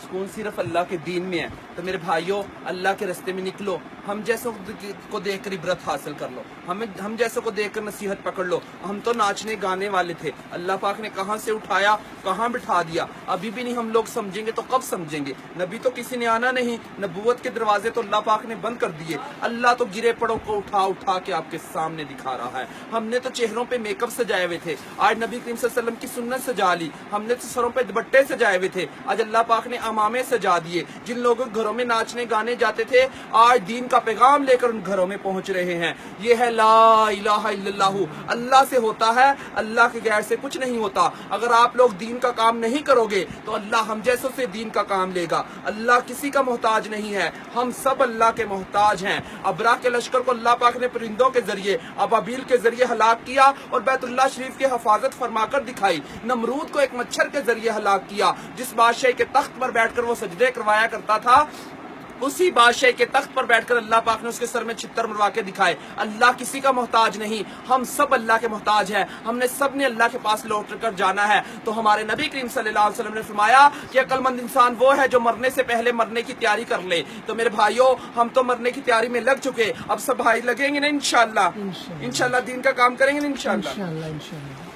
सुकून सिर्फ अल्लाह के दीन में है। तो मेरे भाइयों, अल्लाह के रास्ते में निकलो, हम जैसों को देखकर इबरत हासिल कर लो, हम जैसों को देखकर नसीहत पकड़ लो। हम तो नाचने गाने वाले थे, अल्लाह पाक ने कहाँ से उठाया, कहाँ बिठा दिया, अभी भी नहीं हम लोग समझेंगे तो कब समझेंगे। नबी तो किसी ने आना नहीं, नबूवत के दरवाजे तो अल्लाह पाक ने बंद कर दिए। अल्लाह तो गिरे पड़ों को उठा उठा के आपके सामने दिखा रहा है। हमने तो चेहरों पे मेकअप सजाए हुए थे, आज नबी करीम सल्लल्लाहु अलैहि वसल्लम की सुन्नत सजा ली। हमने तो सरों पे दुपट्टे सजाए हुए थे, आज अल्लाह पाक ने अमामे सजा दिए। जिन लोगों के घरों में नाचने गाने जाते थे, आज दीन का पैगाम लेकर उन घरों में पहुंच रहे हैं। ये है ला इलाहा इल्लल्लाहु, अल्लाह से होता है, अल्लाह के गैर से कुछ नहीं होता। अगर आप लोग दीन का काम नहीं करोगे तो अल्लाह हम जैसों से दीन का काम लेगा। अल्लाह किसी का मोहताज नहीं है, हम सब अल्लाह के मोहताज हैं। अबरा के लश्कर को अल्लाह पाक ने परिंदों के जरिए, अबाबील के जरिए हलाक किया और बैतुल्लाह शरीफ की हिफाजत फरमाकर दिखाई। नमरूद को एक मच्छर के जरिए हलाक किया। जिस बादशाह के तख्त पर बैठकर वो सजदे करवाया करता था, उसी बादशाह के तख्त पर बैठकर अल्लाह पाक ने उसके सर में छितर मरवा के दिखाए। अल्लाह किसी का मोहताज नहीं, हम सब अल्लाह के मोहताज हैं। हमने सब ने अल्लाह के पास लौट कर जाना है। तो हमारे नबी करीम सल्लल्लाहु अलैहि वसल्लम ने फरमाया कि अक्लमंद इंसान वो है जो मरने से पहले मरने की तैयारी कर ले। तो मेरे भाइयों, हम तो मरने की तैयारी में लग चुके, अब सब भाई लगेंगे ना इंशाअल्लाह, इंशाअल्लाह दीन का काम करेंगे ना इंशाअल्लाह।